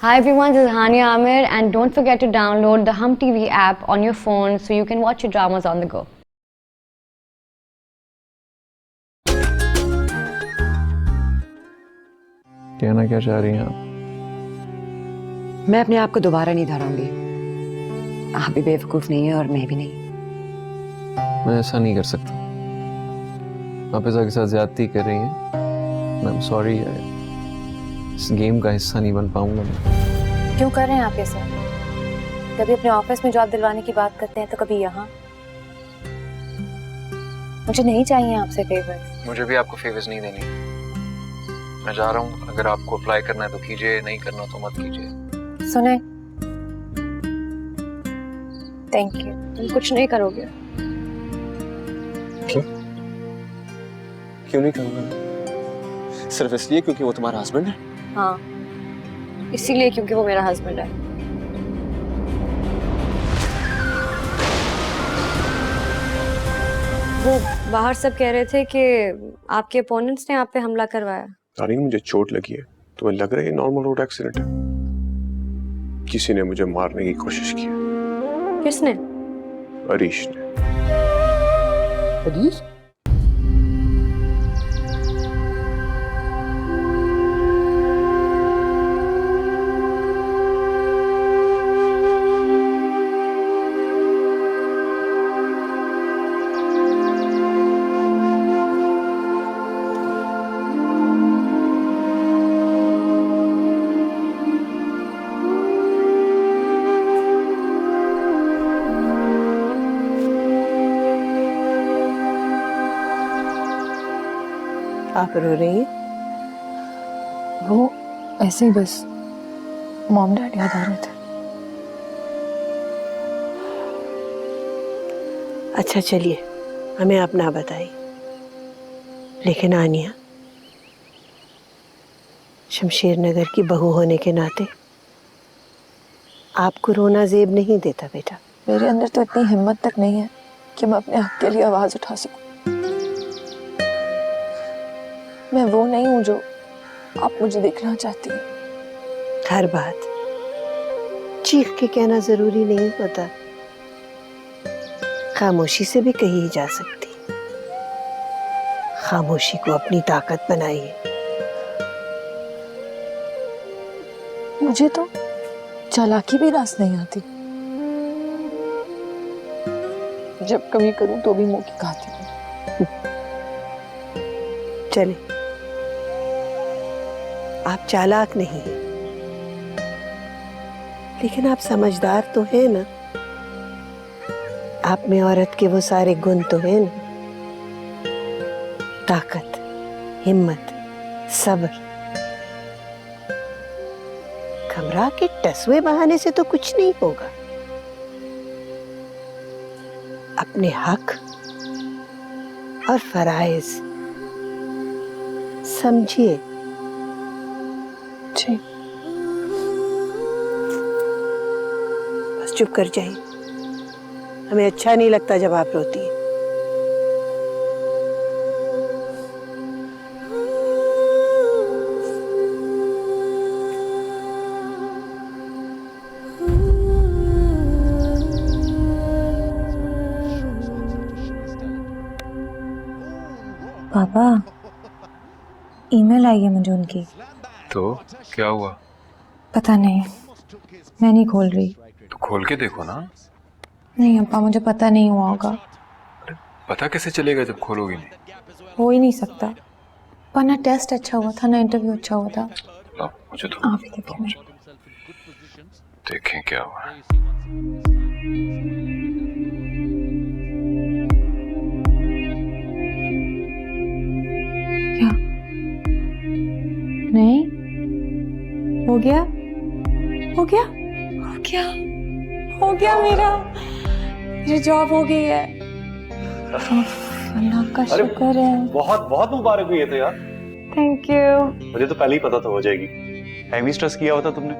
Hi everyone, this is Hania Amir and don't forget to download the Hum TV app on your phone so you can watch your dramas on the go. कहना क्या चाह रही हैं आप? मैं अपने आप को दोबारा नहीं दोहराऊंगी। आप भी बेवकूफ नहीं है और मैं भी नहीं। मैं ऐसा नहीं कर सकता। आप ऐसा के साथ ज्यादती कर रही हैं। आई एम सॉरी, इस गेम का हिस्सा नहीं बन पाऊंगा मैं। क्यों कर रहे हैं आप ये सब? कभी अपने ऑफिस में जॉब दिलवाने की बात करते हैं तो कभी यहाँ। मुझे नहीं चाहिए आपसे फेवर्स। मुझे भी आपको फेवर्स नहीं देनी। मैं जा रहा हूँ, अगर आपको अप्लाई करना है तो कीजिए, नहीं करना तो मत कीजिए। सुने, थैंक यू। तुम कुछ नहीं करोगे। क्यों? क्यों नहीं करूँगा? सिर्फ इसलिए क्योंकि वो तुम्हारा हस्बैंड है? हाँ, इसीलिए क्योंकि वो मेरा हस्बैंड है। वो बाहर सब कह रहे थे कि आपके अपोनेंट्स ने आप पे हमला करवाया। तारीन, मुझे चोट लगी है। तुम्हें लग रहा है ये नॉर्मल रोड एक्सीडेंट है? किसी ने मुझे मारने की कोशिश की है। किसने? अरीश ने। अरीश? आप रो रही हैं? वो ऐसे ही बस मॉम डैड याद आ रहे थे। अच्छा चलिए, हमें अपना बताइए। लेकिन आनिया, शमशेर नगर की बहू होने के नाते आपको रोना जेब नहीं देता बेटा। मेरे अंदर तो इतनी हिम्मत तक नहीं है कि मैं अपने हक के लिए आवाज उठा सकूं। मैं वो नहीं हूं जो आप मुझे देखना चाहती हैं। हर बात चीख के कहना जरूरी नहीं होता, खामोशी से भी कही जा सकती। खामोशी को अपनी ताकत बनाइए। मुझे तो चालाकी भी रास नहीं आती। जब कभी करूं तो भी मुंह की खाती हूं। चले, आप चालाक नहीं हैं, लेकिन आप समझदार तो हैं ना। आप में औरत के वो सारे गुण तो हैं ना, ताकत, हिम्मत, सब्र। घबरा के टसवे बहाने से तो कुछ नहीं होगा। अपने हक और फराइज समझिए। जी। बस चुप कर जाइए, हमें अच्छा नहीं लगता जब आप रोती हैं। पापा, ईमेल आई है मुझे उनकी। तो क्या हुआ? पता नहीं, मैं नहीं खोल रही। तो खोल के देखो ना। नहीं अप्पा, मुझे पता नहीं हुआ होगा। पता कैसे चलेगा जब खोलोगी नहीं? हो ही नहीं सकता। पर ना टेस्ट अच्छा हुआ था, ना इंटरव्यू अच्छा हुआ था। मुझे तो आप ही देखें। देखें क्या हुआ। क्या? नहीं हो गया, हो गया, हो गया, हो गया। मेरी जॉब हो गई है। अल्लाह का शुक्र है। बहुत बहुत मुबारक हुई है तो यार। Thank you. मुझे तो पहले ही पता था हो जाएगी। हेवी स्ट्रेस किया होता तुमने।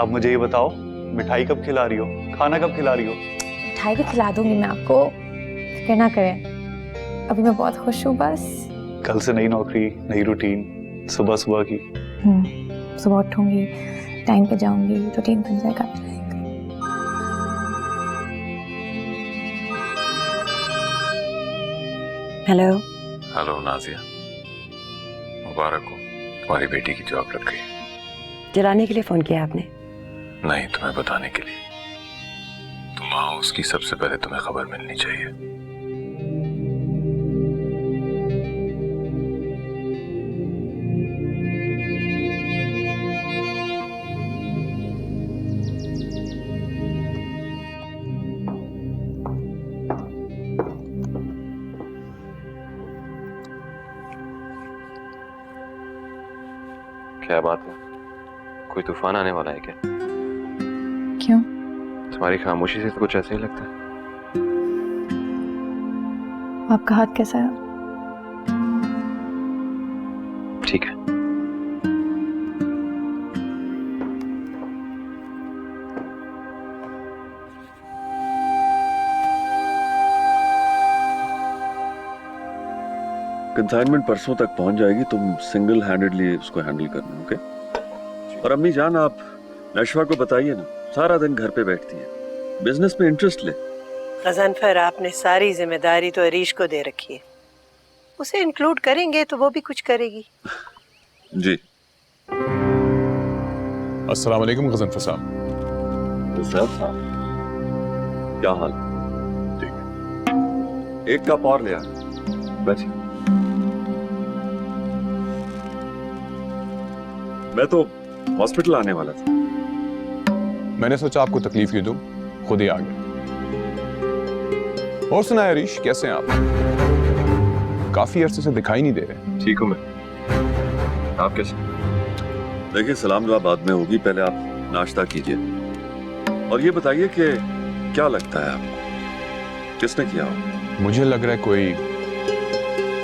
अब मुझे ये बताओ, मिठाई कब खिला रही हो, खाना कब खिला रही हो? मिठाई भी खिला दूंगी मैं आपको, फिक्र ना करें। अभी मैं बहुत खुश हूँ। बस कल से नई नौकरी, नई रूटीन, सुबह सुबह की। सुबह उठूंगी, टाइम पे जाऊंगी, रूटीन बन जाएगा। हेलो। हेलो नाजिया, मुबारक हो, तुम्हारी बेटी की जॉब लग गई। जलाने के लिए फोन किया आपने? नहीं, तुम्हें बताने के लिए। तुम माँ हो उसकी, सबसे पहले तुम्हें खबर मिलनी चाहिए। क्या बात है, कोई तूफान आने वाला है क्या? क्यों? तुम्हारी खामोशी से तो कुछ ऐसा ही लगता है। आपका हाथ कैसा है? ठीक है। कंसाइनमेंट परसों तक पहुंच जाएगी, तुम सिंगल हैंडेडली उसको हैंडल करना, ओके? और अम्मी जान, आप नशवा को बताइए ना, सारा दिन घर पे बैठती है, बिजनेस में इंटरेस्ट ले। गजनफर, आपने सारी जिम्मेदारी तो अरीश को दे रखी है, उसे इंक्लूड करेंगे तो वो भी कुछ करेगी। जी। अस्सलाम वालेकुम गजनफर साहब। क्या हाल? ठीक है, एक कप और ले आ। बैठिए। मैं तो हॉस्पिटल आने वाला था। मैंने सोचा आपको तकलीफ क्यों दूं, खुद ही आ गया। और सुना हरीश, कैसे हैं आप? काफी अरसे से दिखाई नहीं दे रहे। ठीक हूँ मैं, आप कैसे? देखिए, सलाम दुआ बाद में होगी, पहले आप नाश्ता कीजिए और ये बताइए कि क्या लगता है आपको, किसने किया होगा? मुझे लग रहा है कोई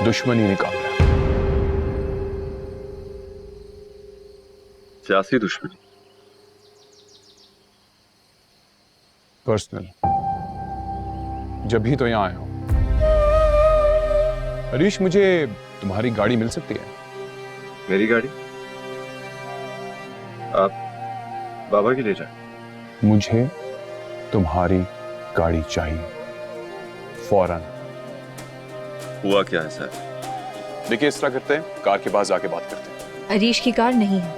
दुश्मनी निकाल रहा है। सियासी दुश्मनी? पर्सनल। जब भी तो यहाँ आया हूं। हरीश, मुझे तुम्हारी गाड़ी मिल सकती है? मेरी गाड़ी? आप बाबा की ले जाए। मुझे तुम्हारी गाड़ी चाहिए फौरन। हुआ क्या है सर? देखिए, इस तरह करते हैं, कार के पास जाके बात करते हैं। अरीश की कार नहीं है,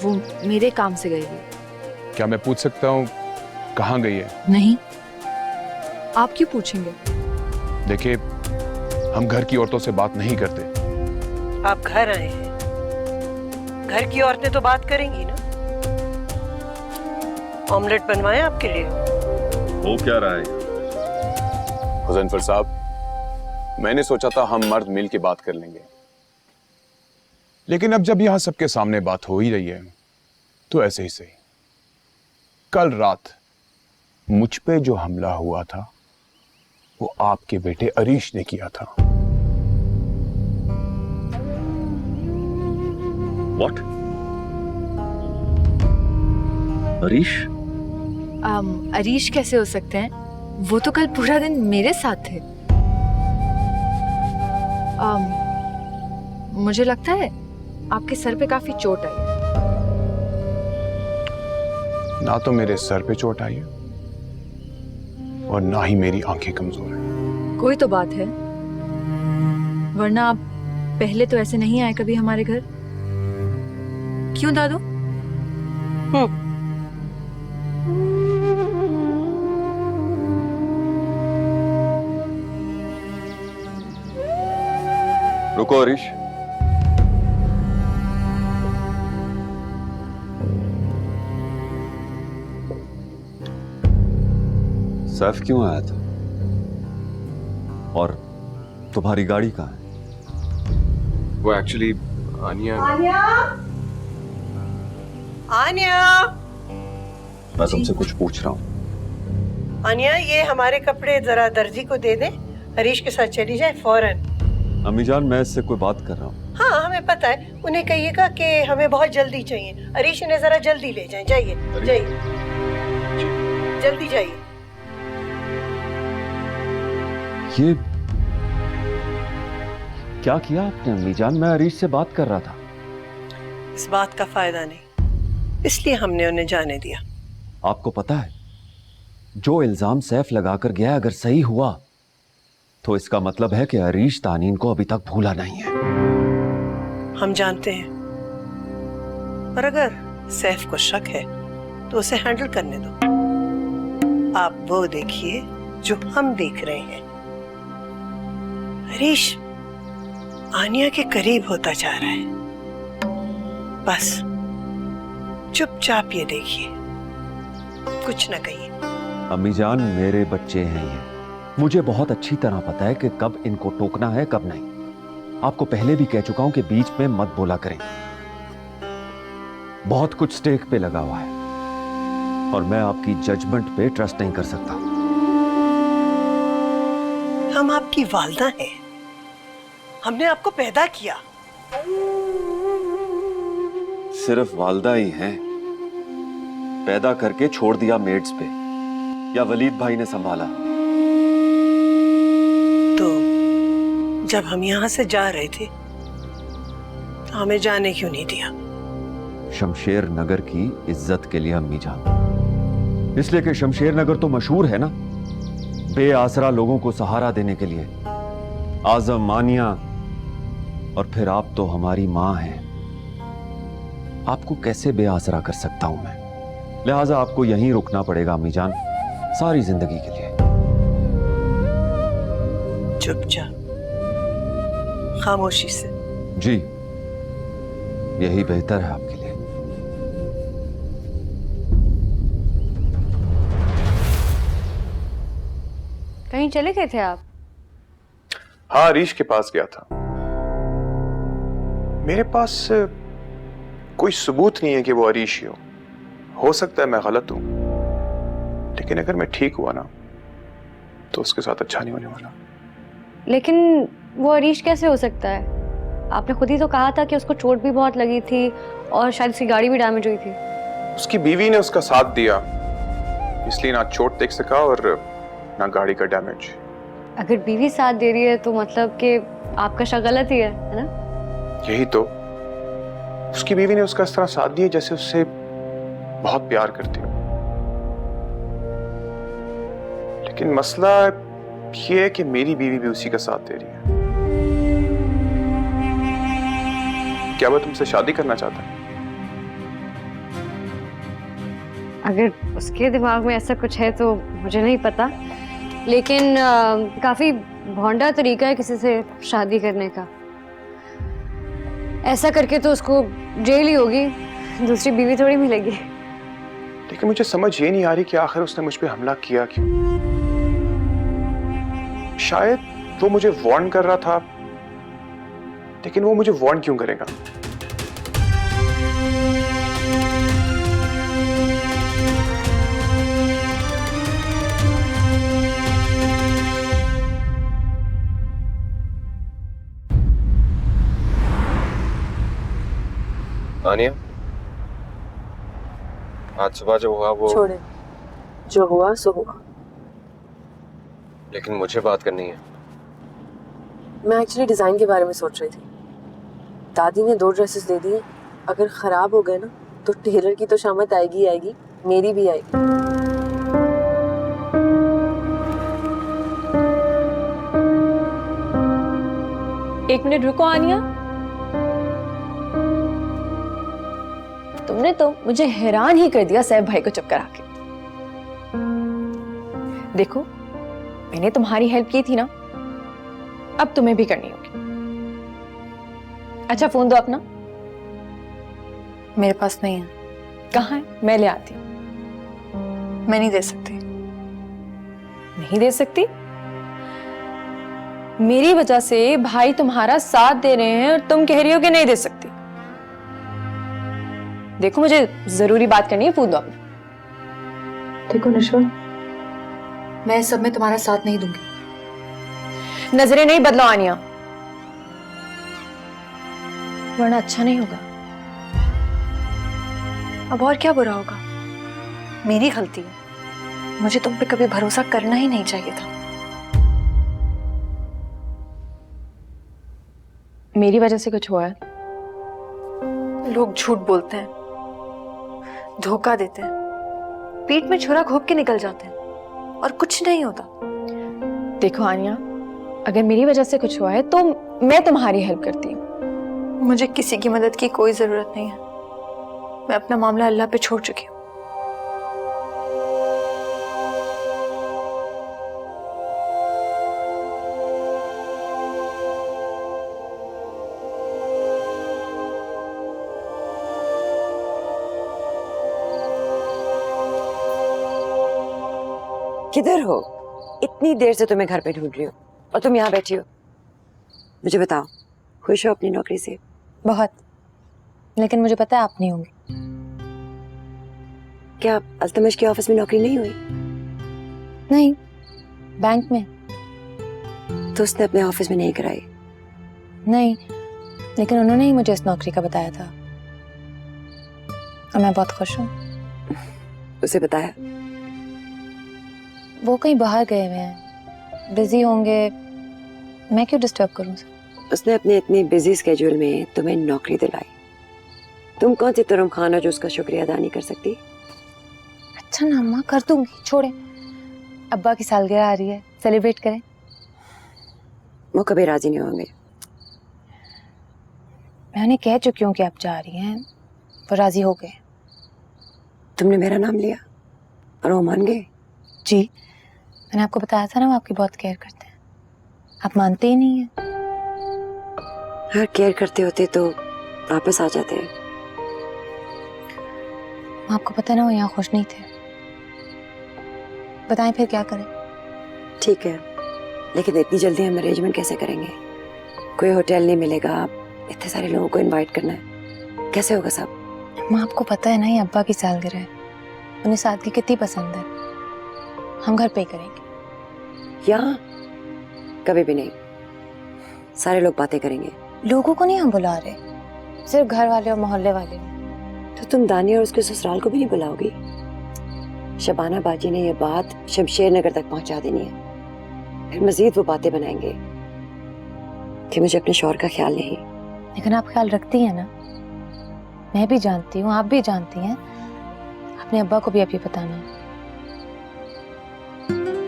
वो मेरे काम से गई है। क्या मैं पूछ सकता हूँ कहाँ गई है? नहीं, आप क्यों पूछेंगे? देखिए, हम घर की औरतों से बात नहीं करते। आप घर आए हैं, घर की औरतें तो बात करेंगी ना। ऑमलेट बनवाएं आपके लिए? हो क्या रहा है? गजनफर साहब, मैंने सोचा था हम मर्द मिल के बात कर लेंगे, लेकिन अब जब यहां सबके सामने बात हो ही रही है तो ऐसे ही सही। कल रात मुझ पे जो हमला हुआ था वो आपके बेटे अरीश ने किया था। What? अरीश? अरीश कैसे हो सकते हैं? वो तो कल पूरा दिन मेरे साथ थे। मुझे लगता है आपके सर पे काफी चोट आई है। ना तो मेरे सर पे चोट आई है और ना ही मेरी आंखें कमजोर हैं। कोई तो बात है, वरना आप पहले तो ऐसे नहीं आए कभी हमारे घर। क्यों दादू? रुको अरीश, सैफ क्यों आया था? और तुम्हारी गाड़ी कहाँ है? वो एक्चुअली आनिया मैं तुमसे कुछ पूछ रहा हूँ। आनिया, ये हमारे कपड़े जरा दर्जी को दे दे, हरीश के साथ चली जाए फौरन। अम्मी जान, मैं इससे कोई बात कर रहा हूँ। हाँ, हमें पता है। उन्हें कहिएगा कि हमें बहुत जल्दी चाहिए। हरीश, इन्हें जरा जल्दी ले जाएं। जाइए जाइए, जल्दी जाइए। ये क्या किया आपने अम्मी जान? मैं हरीश से बात कर रहा था। इस बात का फायदा नहीं। इसलिए हमने उन्हें जाने दिया। आपको पता है, जो इल्जाम सैफ लगाकर गया अगर सही हुआ तो इसका मतलब है कि अरीश तानीन को अभी तक भूला नहीं है। हम जानते हैं, पर अगर सैफ को शक है तो उसे हैंडल करने दो। आप वो देखिए जो हम देख रहे हैं। अरीश आनिया के करीब होता जा रहा है। बस चुपचाप ये देखिए, कुछ न कहिए। अम्मी जान, मेरे बच्चे हैं ये, मुझे बहुत अच्छी तरह पता है कि कब इनको टोकना है कब नहीं। आपको पहले भी कह चुका हूं कि बीच में मत बोला करें। बहुत कुछ स्टेक पे लगा हुआ है और मैं आपकी जजमेंट पे ट्रस्ट नहीं कर सकता। हम आपकी वालदा हैं, हमने आपको पैदा किया। सिर्फ वालदा ही हैं? पैदा करके छोड़ दिया मेड्स पे, या वलीद भाई ने संभाला? तो जब हम यहां से जा रहे थे तो हमें जाने क्यों नहीं दिया? शमशेर नगर की इज्जत के लिए अम्मी जान, इसलिए कि शमशेर नगर तो मशहूर है ना बेआसरा लोगों को सहारा देने के लिए। आजम, मानिया और फिर आप तो हमारी मां हैं। आपको कैसे बेआसरा कर सकता हूं मैं? लिहाजा आपको यहीं रुकना पड़ेगा अम्मी जान, सारी जिंदगी के लिए। चुपचाप, खामोशी से। जी, यही बेहतर है आपके लिए। कहीं चले गए थे आप? हाँ, अरीश के पास गया था। मेरे पास कोई सबूत नहीं है कि वो अरीश ही हो सकता है मैं गलत हूं, लेकिन अगर मैं ठीक हुआ ना तो उसके साथ अच्छा नहीं होने वाला। लेकिन वो अरीश कैसे हो सकता है? आपने खुद ही तो कहा था कि उसको चोट भी बहुत लगी थी और शायद उसकी गाड़ी भी डैमेज हुई थी। उसकी बीवी ने उसका साथ दिया, इसलिए ना चोट देख सका और ना गाड़ी का डैमेज। अगर बीवी साथ दे रही है तो मतलब कि आपका शक गलत ही है ना? यही तो, उसकी बीवी ने उसका इस तरह साथ दिया जैसे उससे बहुत प्यार करती हो। लेकिन मसला ये है कि मेरी बीवी भी उसी का साथ दे रही है। क्या वो तुमसे शादी करना चाहता है? अगर उसके दिमाग में ऐसा कुछ है तो मुझे नहीं पता, लेकिन काफी भोंडा तरीका है किसी से शादी करने का। ऐसा करके तो उसको जेल ही होगी, दूसरी बीवी थोड़ी मिलेगी। लेकिन मुझे समझ ये नहीं आ रही कि आखिर उसने मुझ पे हमला किया क्यों। शायद वो मुझे वार्न कर रहा था, लेकिन वो मुझे वार्न क्यों करेगा? आनिया, आज सुबह जो हुआ वो छोड़े, जो हुआ सो हुआ। लेकिन मुझे बात करनी है। मैं एक्चुअली डिज़ाइन के बारे में सोच रही थी। दादी ने 2 ड्रेसेस दे दी, अगर ख़राब हो गए ना तो टेलर की तो शामत आएगी ही आएगी, मेरी भी आएगी। एक मिनट रुको आनिया, तुमने तो मुझे हैरान ही कर दिया सैफ भाई को चुप करा के। देखो, मैंने तुम्हारी हेल्प की थी ना, अब तुम्हें भी करनी होगी। अच्छा फोन दो अपना। मेरे पास नहीं है। कहाँ है? मैं ले आती हूँ। मैं नहीं दे सकती। नहीं दे सकती? मेरी वजह से भाई तुम्हारा साथ दे रहे हैं और तुम कह रही हो कि नहीं दे सकती। देखो, मुझे जरूरी बात करनी है, फोन दो अपना। देखो नशवा, मैं इस सब में तुम्हारा साथ नहीं दूंगी। नजरें नहीं बदलो आनिया, वरना अच्छा नहीं होगा। अब और क्या बुरा होगा? मेरी गलती है, मुझे तुम पे कभी भरोसा करना ही नहीं चाहिए था। मेरी वजह से कुछ हुआ है? लोग झूठ बोलते हैं, धोखा देते हैं, पीठ में छुरा घोंप के निकल जाते हैं और कुछ नहीं होता। देखो आनिया, अगर मेरी वजह से कुछ हुआ है तो मैं तुम्हारी हेल्प करती हूँ। मुझे किसी की मदद की कोई जरूरत नहीं है। मैं अपना मामला अल्लाह पे छोड़ चुकी हूँ। किधर हो? इतनी देर से तुम्हें घर पे ढूंढ रही हूँ और तुम यहाँ बैठी हो। मुझे बताओ, खुश हो अपनी नौकरी से? बहुत, लेकिन मुझे पता है आप नहीं होंगी। क्या अल्तमश के ऑफिस में नौकरी नहीं हुई? नहीं, बैंक में। तो उसने अपने ऑफिस में नहीं कराई? नहीं, लेकिन उन्होंने ही मुझे इस नौकरी का बताया था और मैं बहुत खुश हूँ। उसे बताया? वो कहीं बाहर गए हुए हैं, बिजी होंगे, मैं क्यों डिस्टर्ब करूं उसे? उसने अपने इतने बिजी स्केड्यूल में तुम्हें नौकरी दिलाई। तुम कौन सी तुरम खान हो जो उसका शुक्रिया अदा नहीं कर सकती? अच्छा ना अम्मा, कर दूंगी, छोड़े। अब्बा की सालगिरह आ रही है, सेलिब्रेट करें। वो कभी राजी नहीं होंगे। मैं उन्हें कह चुकी हूँ कि आप जा रही हैं, वो राजी हो गए। तुमने मेरा नाम लिया और वो मान गए? जी, मैंने आपको बताया था ना, वो आपकी बहुत केयर करते हैं। आप मानते ही नहीं हैं। हाँ, केयर करते होते तो वापस आ जाते हैं। आपको पता है ना, वो यहाँ खुश नहीं थे। बताएं फिर क्या करें? ठीक है, लेकिन इतनी जल्दी हम अरेंजमेंट कैसे करेंगे? कोई होटल नहीं मिलेगा, इतने सारे लोगों को इनवाइट करना है, कैसे होगा सब? माँ, आपको पता है ना, ये अब्बा की सालगिरह है, उन्हें सादगी कितनी पसंद है। हम घर पे ही करेंगे। यहाँ कभी भी नहीं, सारे लोग बातें करेंगे। लोगों को नहीं हम बुला रहे, सिर्फ घर वाले और मोहल्ले वाले। तो तुम दानिया और उसके ससुराल को भी नहीं बुलाओगी? शबाना बाजी ने यह बात शमशेर नगर तक पहुंचा देनी है, फिर मजीद वो बातें बनाएंगे कि मुझे अपने शौहर का ख्याल नहीं। लेकिन आप ख्याल रखती हैं ना? मैं भी जानती हूँ, आप भी जानती हैं। अपने अब्बा को भी अभी बताना है।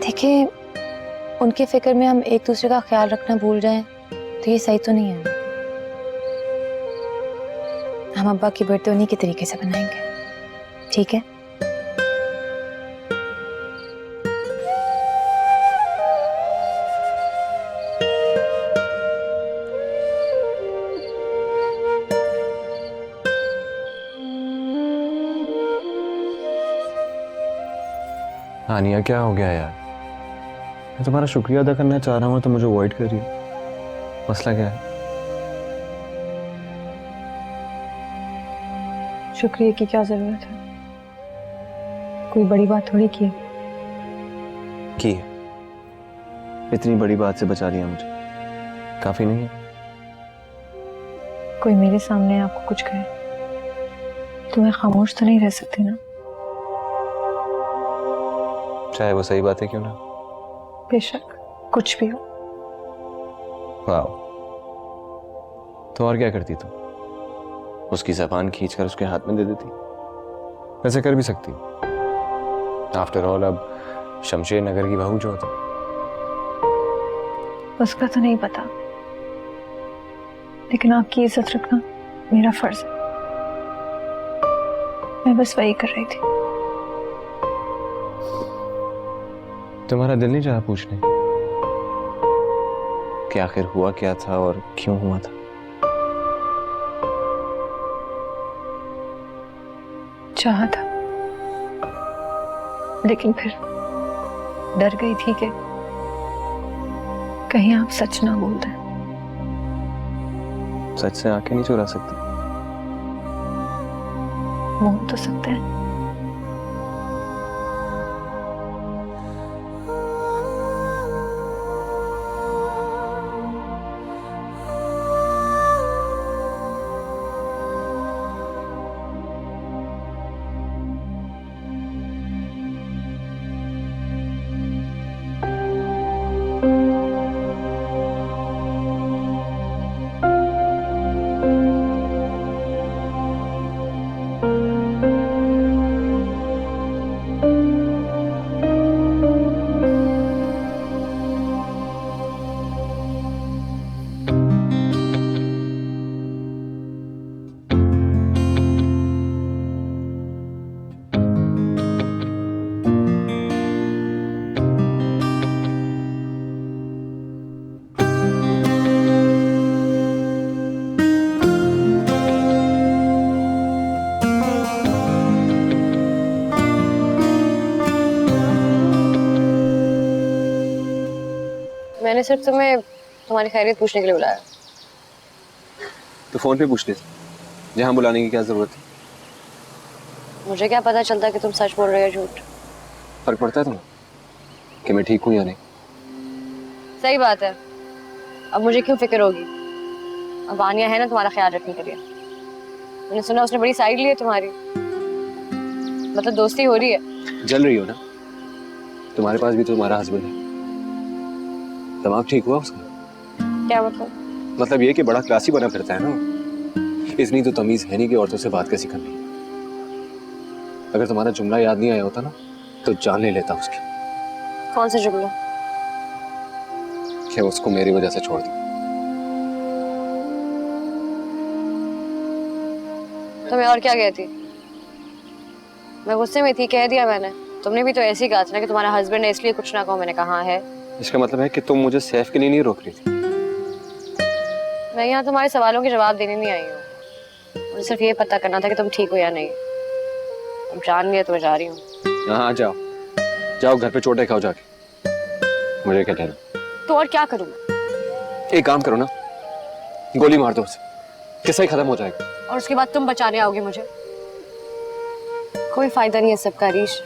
देखिए, उनके फिक्र में हम एक दूसरे का ख्याल रखना भूल जाएं तो ये सही तो नहीं है। हम अब्बा की बर्थडे उन्हीं के तरीके से बनाएंगे, ठीक है? आनिया, क्या हो गया यार? मैं तुम्हारा शुक्रिया अदा करना चाह रहा हूँ तो मुझे अवॉइड कर रही हो। मसला क्या है? शुक्रिया की क्या जरूरत है? कोई बड़ी बात थोड़ी की है। इतनी बड़ी बात से बचा लिया मुझे, काफी नहीं है? कोई मेरे सामने आपको कुछ कहे तो मैं खामोश तो नहीं रह सकती ना। चाहे वो सही बात है क्यों ना। बेशक, कुछ भी हो। वाह, तो और क्या करती तू? उसकी ज़बान खींचकर उसके हाथ में दे देती। वैसे कर भी सकती। आफ्टर ऑल अब शमशेर नगर की बहू जो होती। उसका तो नहीं पता, लेकिन आपकी इज्जत रखना मेरा फर्ज है। मैं बस वही कर रही थी। तुम्हारा दिल नहीं चाहा पूछने कि आखिर हुआ क्या था और क्यों हुआ था? चाहा था, लेकिन फिर डर गई थी कि कहीं आप सच ना बोल दें। सच से आंखें नहीं चुरा सकती। बोल तो सकते हैं। मैंने सिर्फ तुम्हें तुम्हारी खैरियत पूछने के लिए बुलाया। तो फोन पे पूछ लेते, जहाँ बुलाने की क्या जरूरत है? मुझे क्या पता चलता कि तुम सच बोल रहे हो झूठ? फर्क पड़ता है तुम्हें कि मैं ठीक हूँ या नहीं? सही बात है। अब मुझे क्यों फिक्र होगी? अब आनिया है ना तुम्हारा ख्याल रखने के लिए। मैंने सुना उसने बड़ी साइड ली है तुम्हारी, मतलब दोस्ती हो रही है। जल रही हो ना? तुम्हारे पास भी तो तुम्हारा हस्बैंड है। दिमाग ठीक हुआ उसका? क्या मतलब? मतलब ये कि बड़ा क्लासी बना फिरता है ना। इतनी तो तमीज है नहीं कि औरतों से बात कैसी करनी। अगर तुम्हारा जुमला याद नहीं आया होता ना तो जान ले लेता उसकी। कौन सा जुमला? कि उसको मेरी वजह से छोड़ दो। तुम्हें और क्या कहती? मैं गुस्से में थी, कह दिया मैंने। तुमने भी तो ऐसे ही कहा था ना कि तुम्हारा हस्बैंड है इसलिए कुछ ना कहो। मैंने कहा है। इसका मतलब है कि तुम मुझे सैफ के लिए नहीं रोक रही थी? मैं यहाँ तुम्हारे सवालों के जवाब देने नहीं आई हूँ। मुझे सिर्फ ये पता करना था कि तुम ठीक हो या नहीं। अब जान लिया तो मैं जा रही हूँ। हाँ जाओ जाओ, घर पे चोटें खाओ जाके। मुझे क्या कहना? तो और क्या करूँ? एक काम करो ना, गोली मार दो उसे, किस्सा ही खत्म हो जाएगा। और उसके बाद तुम बचाने आओगे मुझे? कोई फायदा नहीं है सबका हरीश।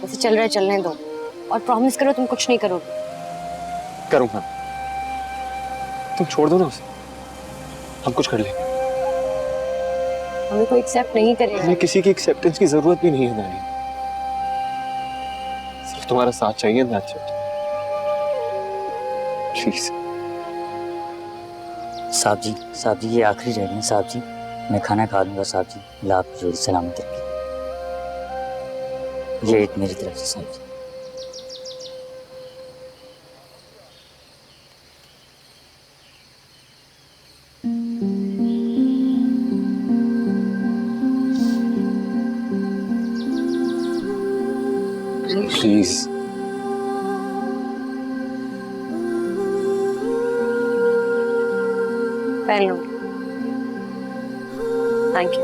जैसे चल रहे चलने दो और प्रॉमिस करो तुम कुछ नहीं करोगे। करूंगा। तुम छोड़ दो ना उसे, हम कुछ कर लेंगे। हमें कोई एक्सेप्ट नहीं करेगा। हमें किसी की एक्सेप्टेंस की जरूरत भी नहीं है नानी। सिर्फ तुम्हारा साथ चाहिए ना। प्लीज। साहब जी ये आखिरी जगह है साहब जी। मैं खाना खा लूंगा साहब जी। अल्लाह आपको जोड़ी सलामत रखे। ये एक मेरी तरफ से साहब जी। प्लीज। पहन लूंगी। Thank you.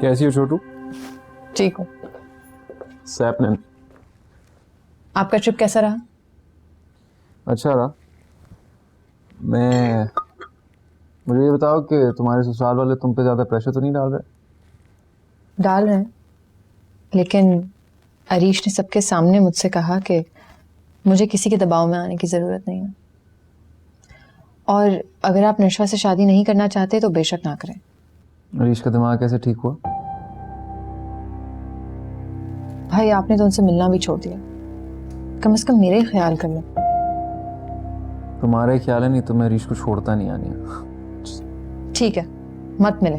कैसी हो छोटू? ठीक हूँ। सैफ ने आपका ट्रिप कैसा रहा? अच्छा रहा। मुझे ये बताओ कि तुम्हारे ससुराल वाले तुम पे ज्यादा प्रेशर तो नहीं डाल रहे? डाल रहे हैं, लेकिन अरीश ने सबके सामने मुझसे कहा कि मुझे किसी के दबाव में आने की ज़रूरत नहीं है, और अगर आप नशवा से शादी नहीं करना चाहते तो बेशक ना करें। अरीश का दिमाग कैसे ठीक हुआ? भाई आपने तो उनसे मिलना भी छोड़ दिया। कम से कम मेरा ही ख्याल कर लो। तुम्हारा ही ख्याल है, नहीं तो मैं अरीश को छोड़ता नहीं आनी। ठीक है, मत मिले।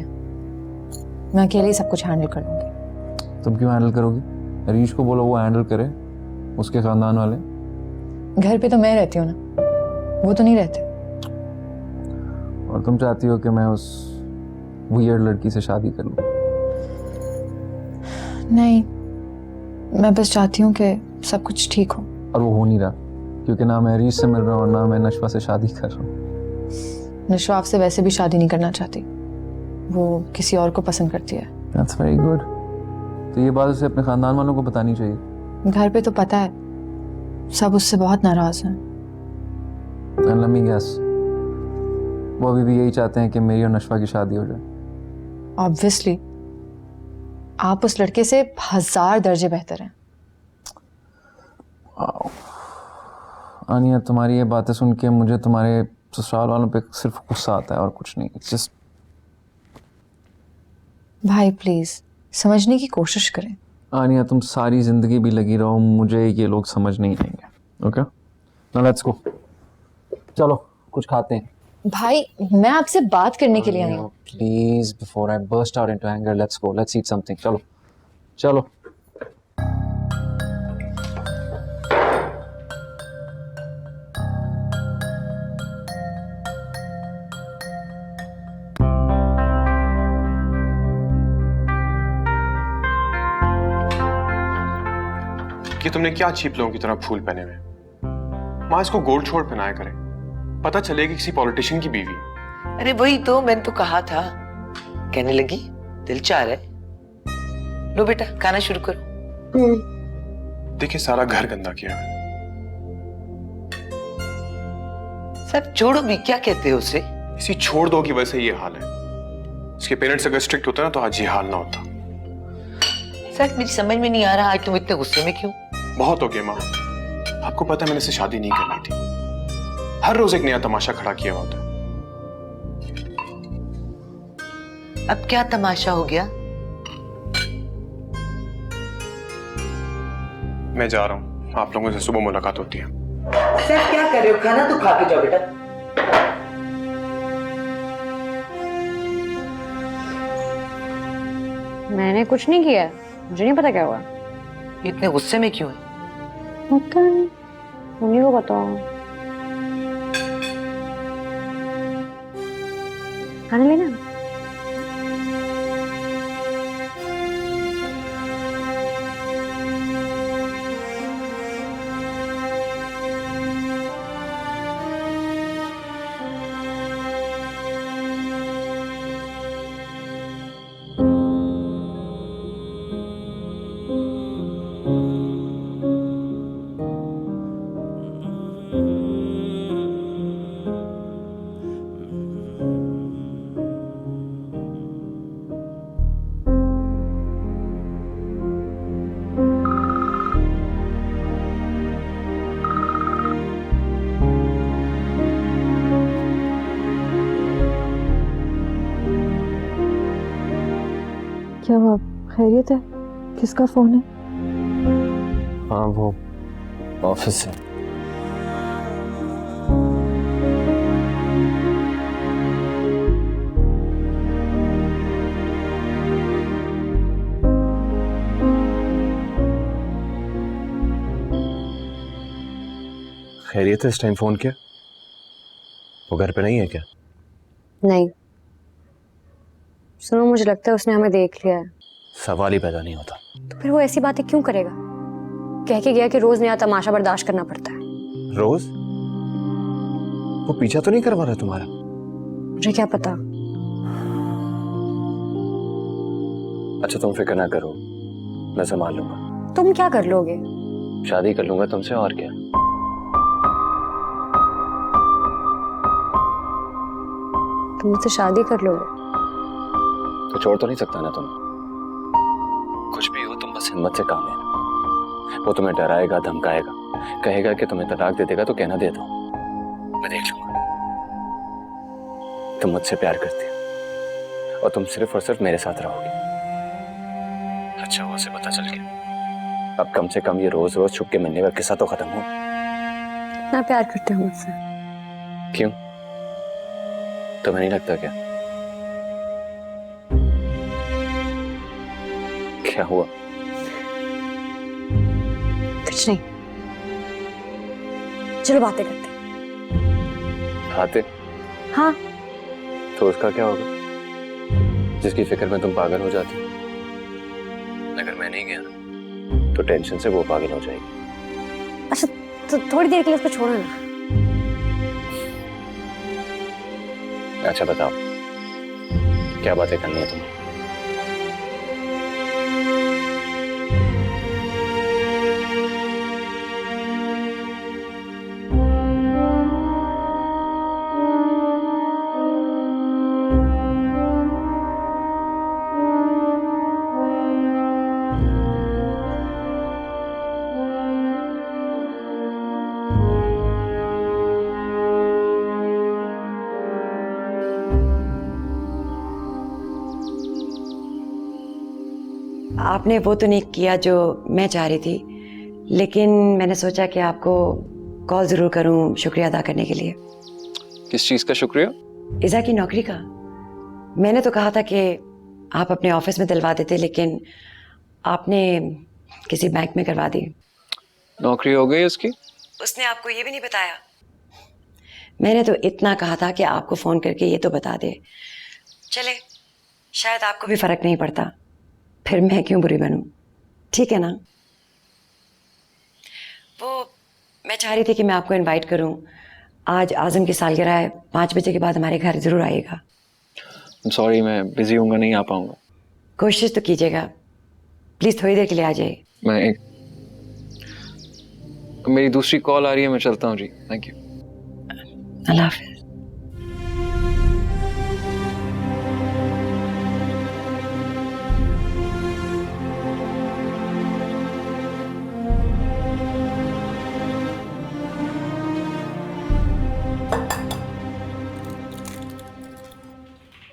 मैं अकेले ही सब कुछ हैंडल कर लूंगी। तुम क्यों हैंडल करोगी? अरीश को बोलो वो हैंडल करे, उसके खानदान वाले। घर पे तो मैं रहती हूँ ना, वो तो नहीं रहते। और तुम चाहती हो कि मैं उस वियर्ड लड़की से शादी कर लूं? नहीं, मैं बस चाहती हूँ कि सब कुछ ठीक हो। और वो हो नहीं रहा, क्योंकि ना मैं अरीश से मिल रहा हूँ ना मैं नशवा से शादी कर रहा हूँ। नशवा आपसे वैसे भी शादी नहीं करना चाहती, वो किसी और को पसंद करती है। That's very good. तो ये बात उसे अपने खानदान वालों को बतानी चाहिए। घर पे तो पता है, सब उससे बहुत नाराज हैं। And let me guess, वो अभी भी यही चाहते हैं कि मेरी और नशवा की शादी हो जाए। Obviously, आप उस लड़के से 1000 दर्जे बेहतर हैं। आनिया, तुम्हारी ये बातें सुन के मुझे तुम्हारे ससुराल वालों पे सिर्फ गुस्सा आता है और कुछ नहीं। It's just... भाई प्लीज समझने की कोशिश करें। आनिया, तुम सारी जिंदगी भी लगी रहो, मुझे ये लोग समझ नहीं आएंगे। Okay, now let's go. चलो कुछ खाते हैं। भाई मैं आपसे बात करने के लिए आई हूँ। Please, before I burst out into anger, let's go, let's eat something. चलो चलो। कि तुमने क्या चीप लोगों की तरह फूल पहने हुए? माँ इसको गोल्ड छोड़ पहनाया करे, पता चलेगी किसी पॉलिटिशियन की बीवी। अरे वही तो मैंने तो कहा था। कहने लगी दिल चाह रहा है। लो बेटा खाना शुरू करो। देखिए सारा घर गंदा किया है। सब छोड़ो भी, क्या कहते हो उसे? इसी छोड़ दो की वजह से ये हाल है। इसके पेरेंट्स अगर स्ट्रिक्ट होते ना तो आज ये हाल ना होता। सर मेरी समझ में नहीं आ रहा, आज तुम इतने गुस्से में क्यों? बहुत हो गया माँ, आपको पता है मैंने इससे शादी नहीं करनी थी। हर रोज एक नया तमाशा खड़ा किया होता है। अब क्या तमाशा हो गया? मैं जा रहा हूँ, आप लोगों से सुबह मुलाकात होती है। सर क्या कर रहे हो? खाना तो खा के जाओ बेटा। मैंने कुछ नहीं किया, मुझे नहीं पता क्या हुआ। इतने गुस्से में क्यों है? पता नहीं, उन्हीं को बताओ। खाना लेना? क्या हुआ? खैरियत है? किसका फोन है? हाँ वो ऑफिस से। खैरियत है? इस टाइम फोन किया? वो घर पे नहीं है क्या? नहीं, सुनो मुझे लगता है उसने हमें देख लिया है। सवाल ही पैदा नहीं होता। तो फिर वो ऐसी बातें क्यों करेगा? कह के गया कि रोज नया तमाशा बर्दाश्त करना पड़ता है। रोज? वो पीछा तो नहीं करवा रहा तुम्हारा? मुझे क्या पता। अच्छा तुम फिक्र ना करो, मैं संभाल लूंगा। तुम क्या कर लोगे? शादी कर लूंगा तुमसे, और क्या। तुम मुझसे शादी कर लोगे? तो छोड़ तो नहीं सकता ना तुम। कुछ भी हो तुम बस हिम्मत से काम लेना। वो तुम्हें डराएगा, धमकाएगा, कहेगा कि तुम्हें तलाक दे देगा तो कहना दे दो, मैं देख लूंगा। तुम मुझसे प्यार करती हो और तुम सिर्फ और सिर्फ मेरे साथ रहोगी। अच्छा हुआ से पता चल गया। अब कम से कम ये रोज रोज छुप के मिलने का किस्सा तो खत्म हो। इतना प्यार करते हो मुझसे? क्यों, तुम्हें नहीं लगता क्या? क्या हुआ? कुछ नहीं, चलो बातें करते हैं। खाते? हाँ। तो उसका क्या होगा जिसकी फिक्र में तुम पागल हो जाती? अगर मैं नहीं गया ना तो टेंशन से वो पागल हो जाएगी। अच्छा तो थोड़ी देर के लिए उसको छोड़ो ना। अच्छा बताओ क्या बातें करनी है तुम्हें? आपने वो तो नहीं किया जो मैं चाह रही थी, लेकिन मैंने सोचा कि आपको कॉल ज़रूर करूं शुक्रिया अदा करने के लिए। किस चीज़ का शुक्रिया? इज़ा की नौकरी का। मैंने तो कहा था कि आप अपने ऑफिस में दिलवा देते, लेकिन आपने किसी बैंक में करवा दी। नौकरी हो गई उसकी? उसने आपको ये भी नहीं बताया? मैंने तो इतना कहा था कि आपको फ़ोन करके ये तो बता दे। चले, शायद आपको भी फ़र्क नहीं पड़ता, फिर मैं क्यों बुरी बनूं? ठीक है ना? वो मैं चाह रही थी कि मैं आपको इनवाइट करूं। आज आज़म की सालगिरह है, 5 बजे के बाद हमारे घर ज़रूर आइएगा। सॉरी मैं बिजी हूँगा, नहीं आ पाऊँगा। कोशिश तो कीजिएगा, प्लीज़ थोड़ी देर के लिए आ जाइए। मैं एक मेरी दूसरी कॉल आ रही है, मैं चलता हूँ जी। Thank you. अल्लाह हाफिज।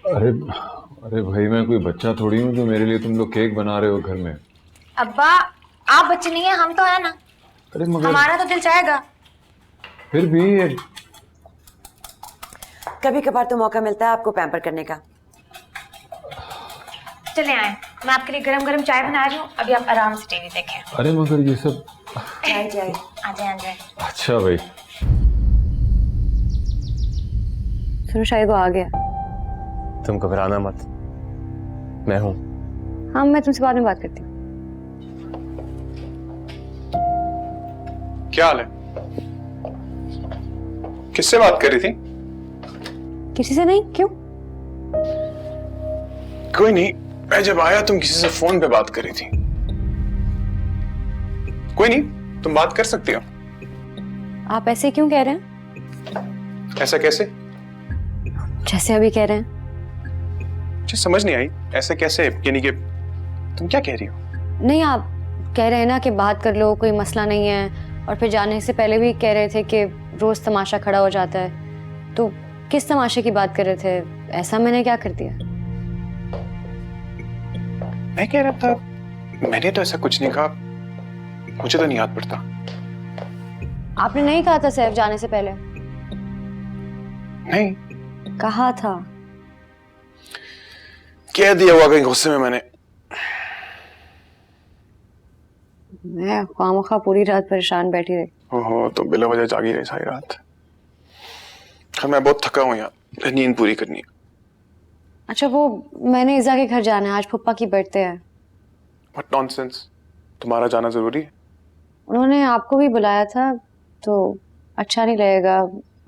अरे अरे भाई, मैं कोई बच्चा थोड़ी हूँ जो मेरे लिए तुम लोग केक बना रहे हो घर में। अब्बा आप बच्चे नहीं है, हम तो है ना। अरे मगर हमारा तो दिल चाहेगा। फिर भी कभी कभार तो मौका मिलता है आपको पैम्पर करने का। चले आए, मैं आपके लिए गरम गरम चाय बना रही हूँ, अभी आप आराम से टीवी देखें। अरे मगर ये सब चाय चाय आ जाए। अच्छा भाई। सुनो, शायद वो आ गया। तुम घबराना मत, मैं हूँ। हाँ, मैं तुमसे बाद में बात करती हूँ। क्या हाल है? किससे बात कर रही थी? किसी से नहीं, क्यों? कोई नहीं, मैं जब आया तुम किसी से फोन पे बात कर रही थी। कोई नहीं, तुम बात कर सकती हो। आप ऐसे क्यों कह रहे हैं? ऐसा कैसे? जैसे अभी कह रहे हैं। मुझे समझ नहीं आई, ऐसे कैसे? यानी कि तुम क्या कह रही हो? नहीं, आप कह रहे हैं ना कि बात कर लो, कोई मसला नहीं है, और फिर जाने से पहले भी कह रहे थे कि रोज तमाशा खड़ा हो जाता है। तो किस तमाशे की बात कर रहे थे? ऐसा मैंने क्या कर दिया? मैं कह रहा था, मैंने तो ऐसा कुछ नहीं कहा, मुझे तो नहीं याद पड़ता। आपने नहीं कहा था सैफ जाने से पहले? नहीं कहा था। कह दिया हुआ कहीं गुस्से में मैंने। मैं खामखा पूरी रात परेशान बैठी रही। ओहो, तो बिला वजह जागी रही सारी रात। खैर मैं बहुत थका हूँ यार, नींद पूरी करनी है। अच्छा, वो मैंने इज़ा के घर जाना है, आज पप्पा की बर्थडे है। व्हाट नॉनसेंस, तुम्हारा जाना जरूरी है? उन्होंने आपको भी बुलाया था, तो अच्छा नहीं लगेगा,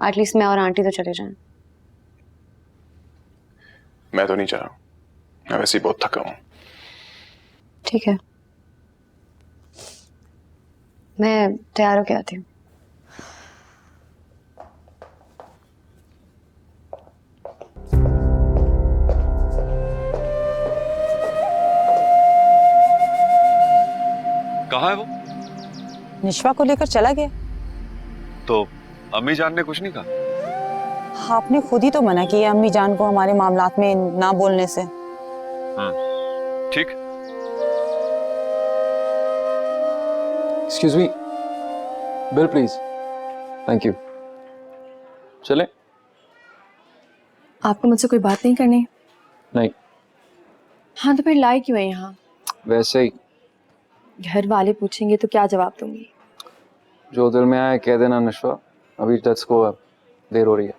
एटलीस्ट मैं और आंटी तो चले जाएं। मैं तो नहीं चाह रहा, मैं वैसे ही बहुत थका हूँ। ठीक है, मैं तैयार होके आती हूँ। कहाँ है वो? निशवा को लेकर चला गया। तो अम्मी जान ने कुछ नहीं कहा? आपने खुद ही तो मना किया अम्मी जान को हमारे मामलात में ना बोलने से। ठीक। Excuse me, bill please. Thank you. चले? आपको मुझसे कोई बात नहीं करनी? नहीं। हाँ, तो फिर लाए क्यों है यहाँ? वैसे ही। घर वाले पूछेंगे तो क्या जवाब दूंगी? जो दिल में आए कह देना नशवा, अभी लेट्स गो, अब देर हो रही है।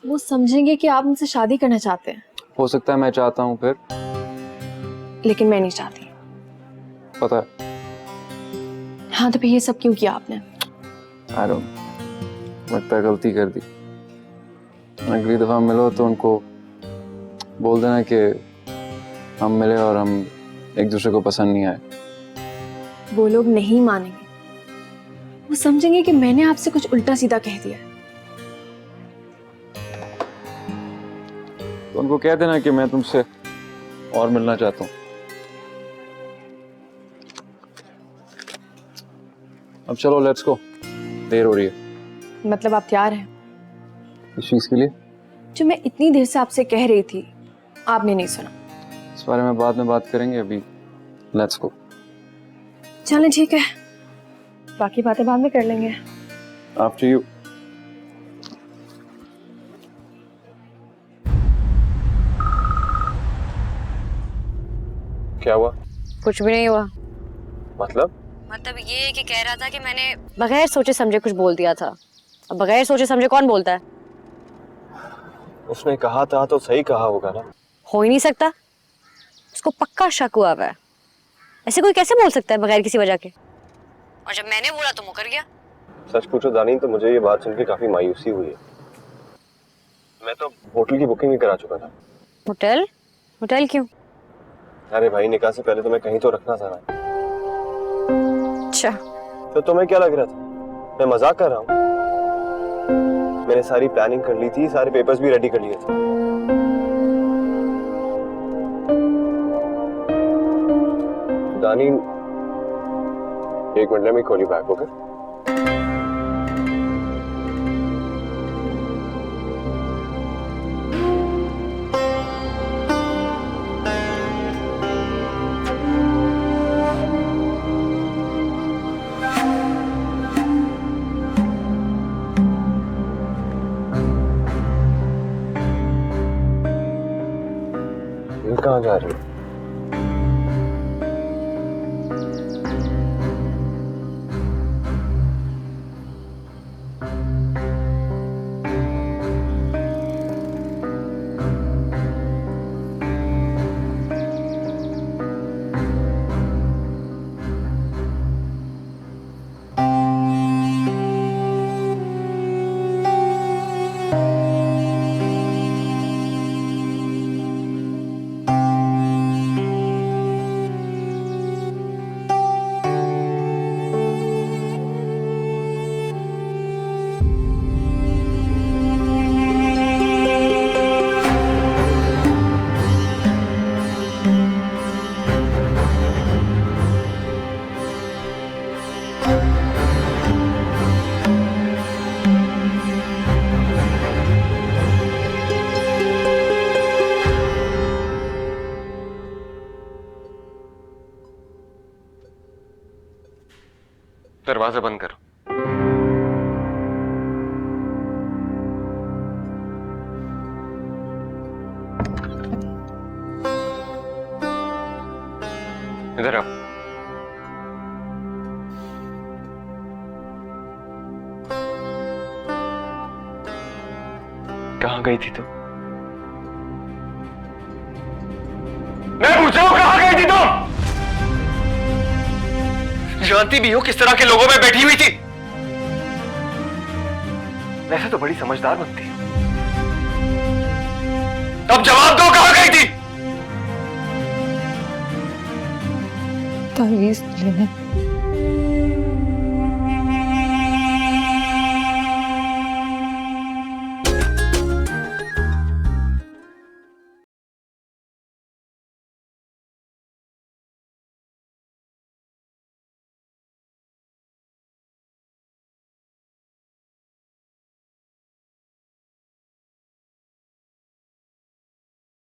वो समझेंगे कि आप मुझसे शादी करना चाहते हैं। हो सकता है मैं चाहता हूँ, फिर लेकिन मैं नहीं चाहती। पता है। हाँ, तो फिर ये सब क्यों किया आपने? I don't, लगता है गलती कर दी। अगली दफा मिलो तो उनको बोल देना कि हम मिले और हम एक दूसरे को पसंद नहीं आए। वो लोग नहीं मानेंगे, वो समझेंगे कि मैंने आपसे कुछ उल्टा सीधा कह दिया है। तो उनको कह देना कि मैं तुमसे और मिलना चाहता हूँ। अब चलो, लेट्स गो, देर हो रही है। मतलब आप तैयार हैं? इस चीज के लिए जो मैं इतनी देर से आपसे कह रही थी, आपने नहीं सुना। इस बारे में बाद में बात करेंगे, अभी लेट्स गो। चलें, ठीक है, बाकी बातें बाद में कर लेंगे। After you. क्या हुआ? कुछ भी नहीं हुआ। मतलब ये कि कह रहा था कि मैंने बगैर सोचे समझे कुछ बोल दिया था। अब बगैर सोचे समझे कौन बोलता है? उसने कहा था तो सही कहा होगा ना। हो ही नहीं सकता, उसको पक्का शक हुआ है। ऐसे कोई कैसे बोल सकता है बगैर किसी वजह के? और जब मैंने बोला तो मुकर गया। सच पूछो दानी, तो मुझे ये बात सुनकर काफी मायूसी हुई है। मैं तो होटल की बुकिंग भी करा चुका था। होटल? होटल क्यों? अरे भाई, निकाह से पहले तो मैं कहीं तो रखना था ना। अच्छा तो तुम्हें क्या लग रहा था मैं मजाक कर रहा हूँ? मैंने सारी प्लानिंग कर ली थी, सारे पेपर्स भी रेडी कर लिए थे। दानी, एक minute, let me call you back, okay? ये कहाँ जा रही है? दरवाजा बंद करो। इधर आओ। कहाँ गई थी तुम? मैं पूछ रहा हूं कहाँ गई थी तुम? जानती भी हो किस तरह के लोगों में बैठी हुई थी। वैसे तो बड़ी समझदार बनती हो। अब जवाब दो, कहाँ गई थी? तावीज़ लेने।